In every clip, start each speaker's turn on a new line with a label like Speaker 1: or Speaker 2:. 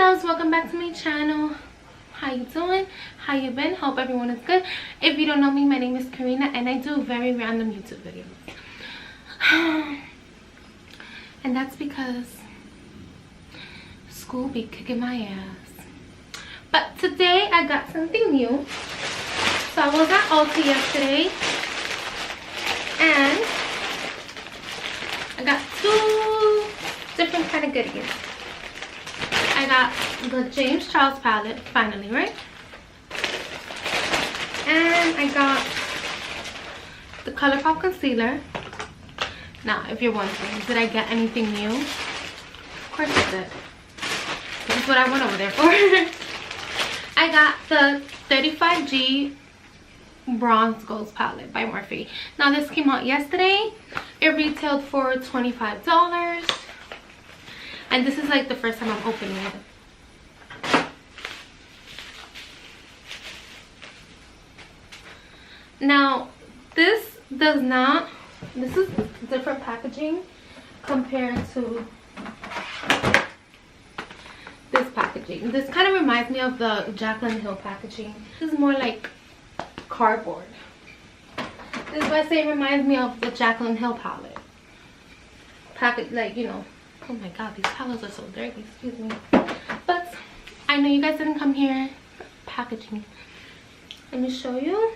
Speaker 1: loves, welcome back to my channel. How you doing? How you been? Hope everyone is good. If you don't know me, my name is Karina and I do very random YouTube videos. And that's because school be kicking my ass. But today I got something new. So I was at Ulta yesterday and I got two different kind of goodies. I got the James Charles palette, finally, right? And I got the ColourPop concealer. Now, if you're wondering, did I get anything new? Of course I did. This is what I went over there for. I got the 35G Bronze Gold palette by Morphe. Now, this came out yesterday. It retailed for $25. And this is like the first time I'm opening it. Now, this is different packaging compared to this packaging. This kind of reminds me of the Jaclyn Hill packaging. This is more like cardboard. This is why I say it reminds me of the Jaclyn Hill palette. Packet, like, you know. Oh my god, these palettes are so dirty, excuse me. But I know you guys didn't come here for packaging. Let me show you.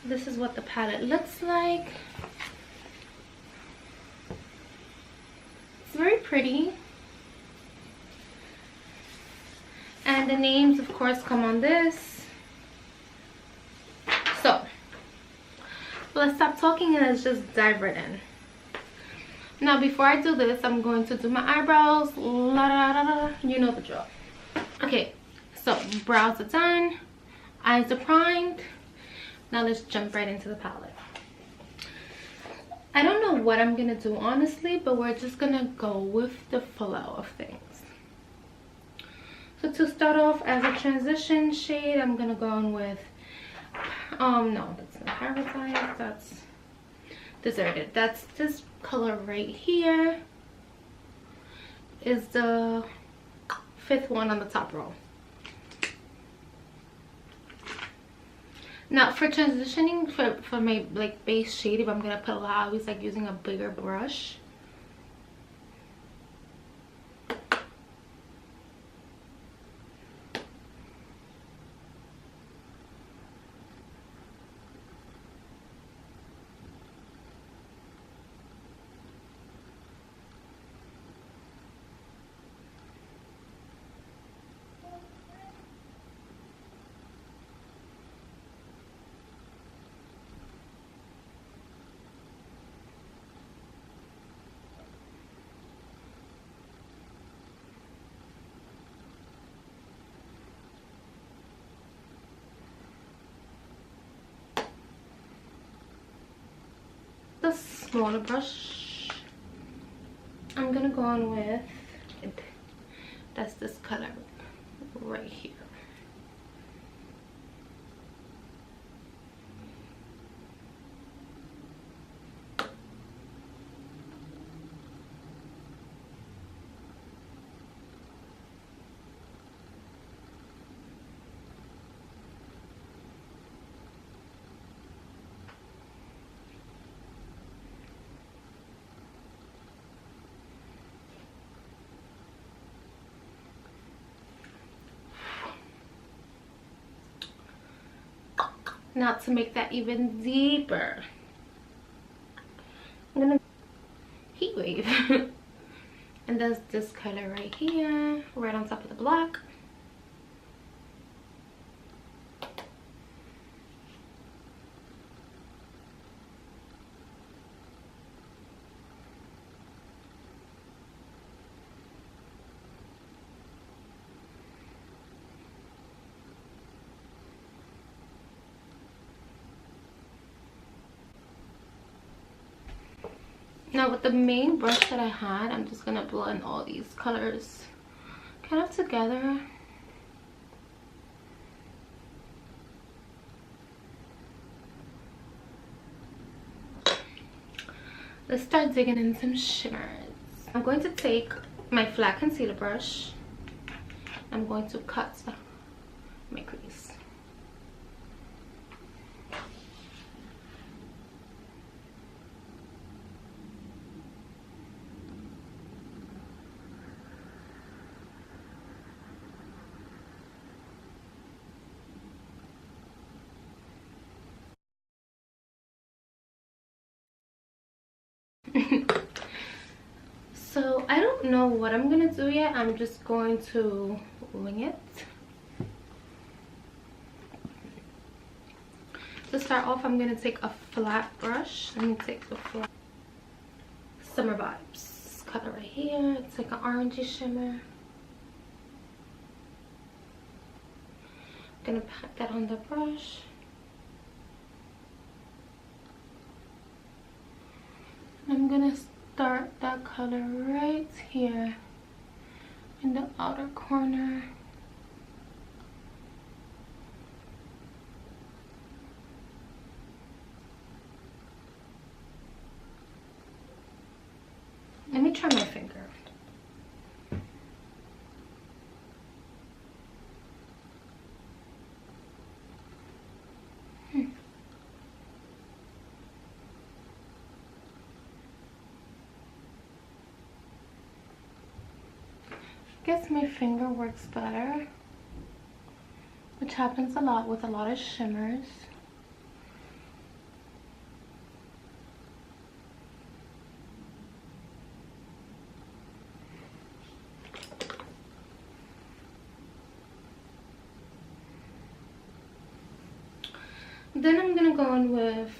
Speaker 1: This is what the palette looks like. It's very pretty. And the names, of course, come on this. So let's stop talking and let's just dive right in. Now, before I do this, I'm going to do my eyebrows. La, da, da, da. You know the drill. Okay, so brows are done, eyes are primed. Now let's jump right into the palette. I don't know what I'm gonna do, honestly, but we're just gonna go with the flow of things. So to start off, as a transition shade, I'm gonna go in with no, that's not Paradise, that's Deserted. That's this color right here. Is the 5th one on the top row. Now for transitioning for my like base shade, if I'm gonna put a lot, I always like using a bigger brush. The smaller brush, I'm gonna go on with that's this color right here. Now to make that even deeper, I'm gonna heat wave. And that's this color right here, right on top of the block. Now with the main brush that I had, I'm just gonna blend all these colors kind of together. Let's start digging in some shimmers. I'm going to take my flat concealer brush. I'm going to cut my crease. So I don't know what I'm gonna do yet. I'm just going to wing it. To start off, I'm gonna take a flat brush. Let me take the flat Summer Vibes color right here. It's like an orangey shimmer. I'm gonna pat that on the brush. I'm gonna start that color right here in the outer corner. Let me try my finger. I guess my finger works better, which happens a lot with a lot of shimmers. Then I'm gonna go in with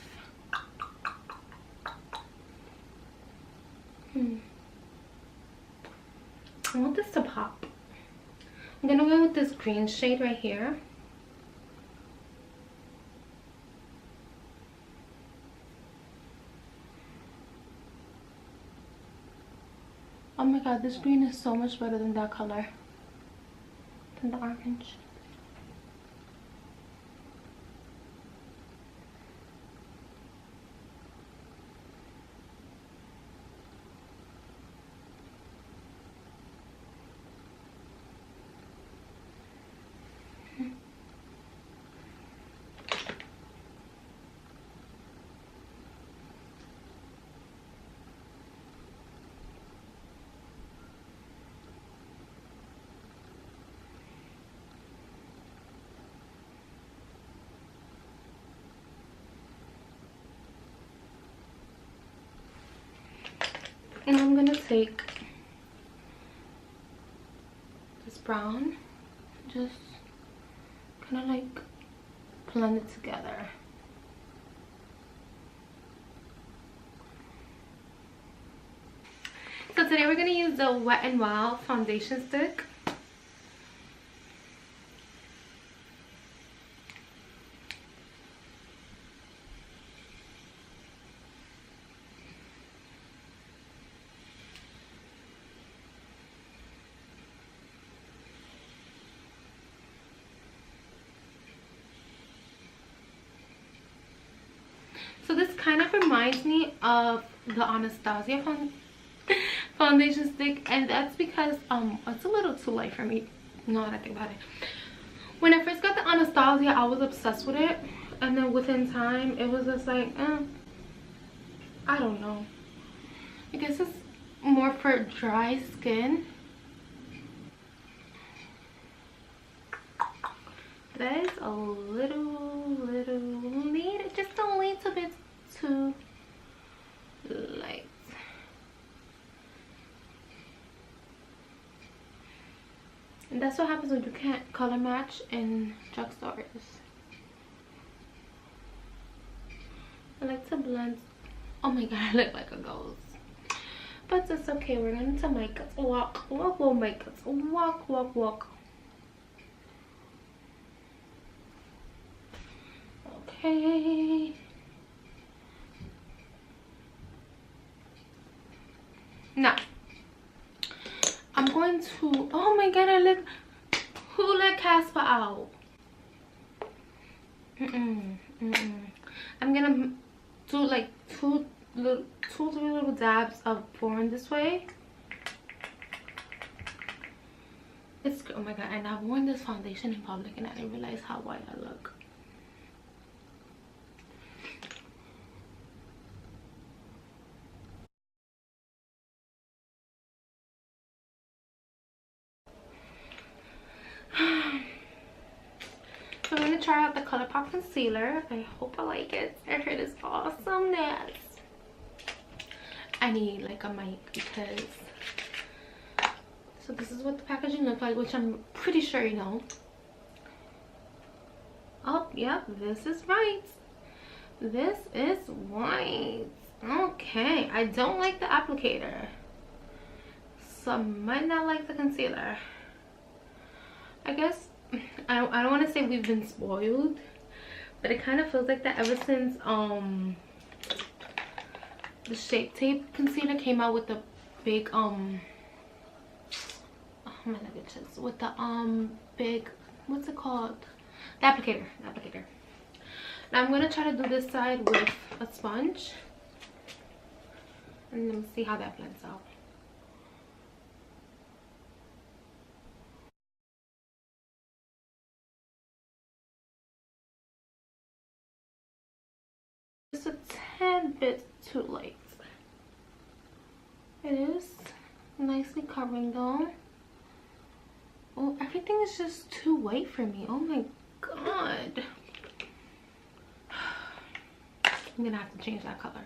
Speaker 1: I want this to pop. I'm gonna go with this green shade right here. Oh my god, this green is so much better than that color, than the orange. And I'm gonna take this brown, just kind of like blend it together. So today we're gonna use the Wet n Wild foundation stick. So this kind of reminds me of the Anastasia foundation stick, and that's because it's a little too light for me. No, I think about it. When I first got the Anastasia, I was obsessed with it, and then within time, it was just like, I don't know. I guess it's more for dry skin. That is a just a little bit too light. And that's what happens when you can't color match in drugstores. I like to blend. Oh my god, I look like a ghost. But it's okay, we're going to make it walk. We'll make it walk. Okay. Now, I'm going to, oh my god, who let Casper out? I'm gonna do like two, three little dabs of Born This Way. Oh my god, and I've worn this foundation in public and I didn't realize how white I look. So I'm gonna try out the ColourPop concealer. I hope I like it. I heard it's awesomeness. I need like a mic because, so this is what the packaging looks like, which I'm pretty sure you know. Oh yep, this is right. This is white. Okay, I don't like the applicator, so I might not like the concealer. I guess I don't want to say we've been spoiled, but it kind of feels like that ever since the Shape Tape concealer came out with the big oh my goodness, with the big, what's it called, the applicator. Now I'm gonna try to do this side with a sponge and let me see how that blends out. Just a tad bit too light. It is nicely covering though. Oh, everything is just too white for me. Oh my god. I'm gonna have to change that color.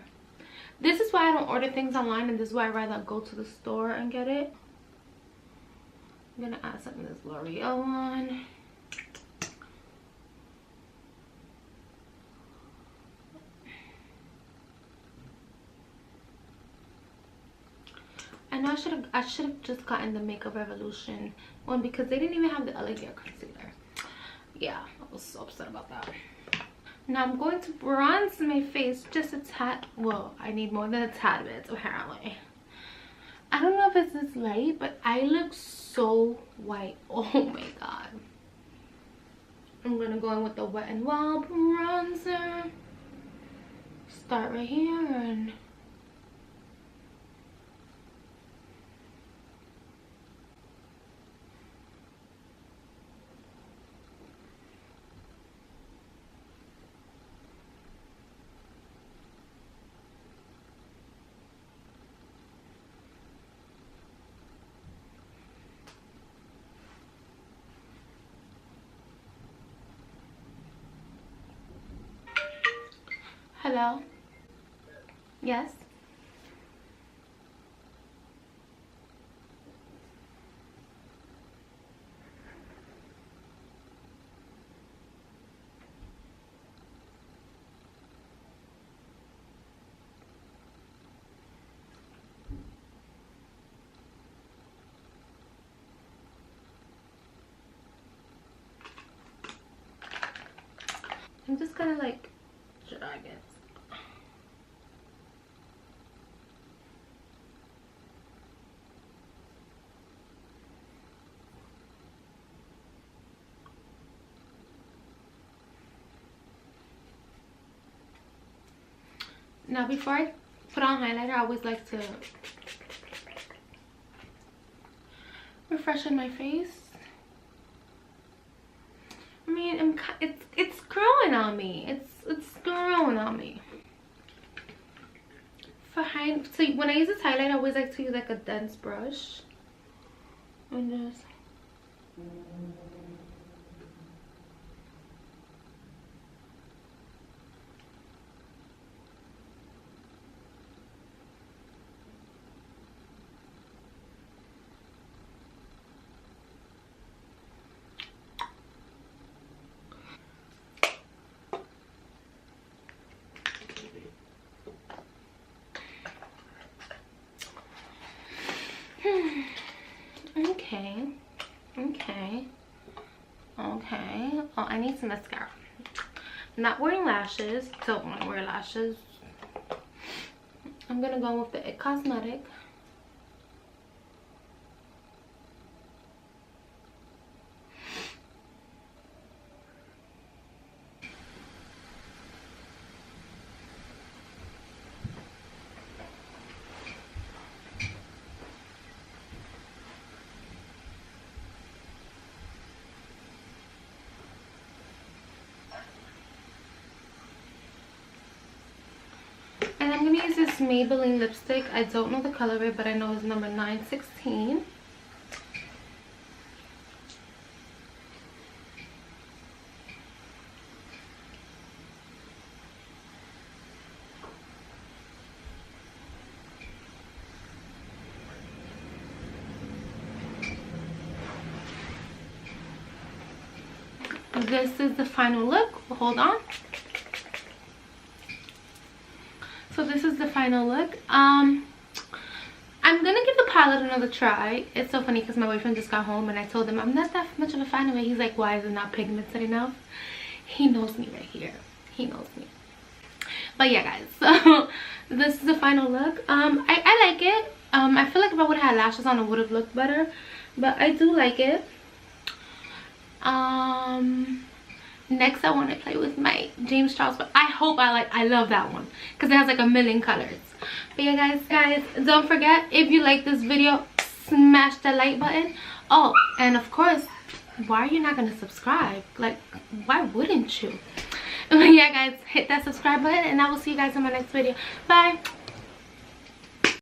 Speaker 1: This is why I don't order things online, and this is why I'd rather go to the store and get it. I'm gonna add some of this L'Oreal on. I know I should have just gotten the Makeup Revolution one because they didn't even have the LA Gear concealer. Yeah, I was so upset about that. Now I'm going to bronze my face just a tad. Well, I need more than a tad bit apparently. I don't know if it's this light, but I look so white. Oh my god. I'm gonna go in with the Wet n Wild bronzer. Start right here and hello? Yes? I'm just gonna like drag it. Now before I put on highlighter, I always like to refreshen my face. I mean, it's growing on me. It's growing on me. So when I use this highlight, I always like to use like a dense brush and just. Okay. Oh, I need some mascara. I'm not wearing lashes. Don't want to wear lashes. I'm gonna go with the It Cosmetic. Maybelline lipstick. I don't know the colorway, but I know it's number 916. This is the final look. Hold on. So this is the final look. I'm gonna give the palette another try. It's so funny because my boyfriend just got home and I told him I'm not that much of a fan of it. He's like, why is it not pigmented enough? He knows me right here. He knows me. But yeah, guys, so this is the final look. I like it. I feel like if I would have had lashes on, it would have looked better, but I do like it. Next I want to play with my James Charles, but I love that one because it has like a million colors. But yeah, guys, don't forget, if you like this video, smash the like button. Oh, and of course, why are you not gonna subscribe? Like, why wouldn't you? But yeah, guys, hit that subscribe button and I will see you guys in my next video. Bye.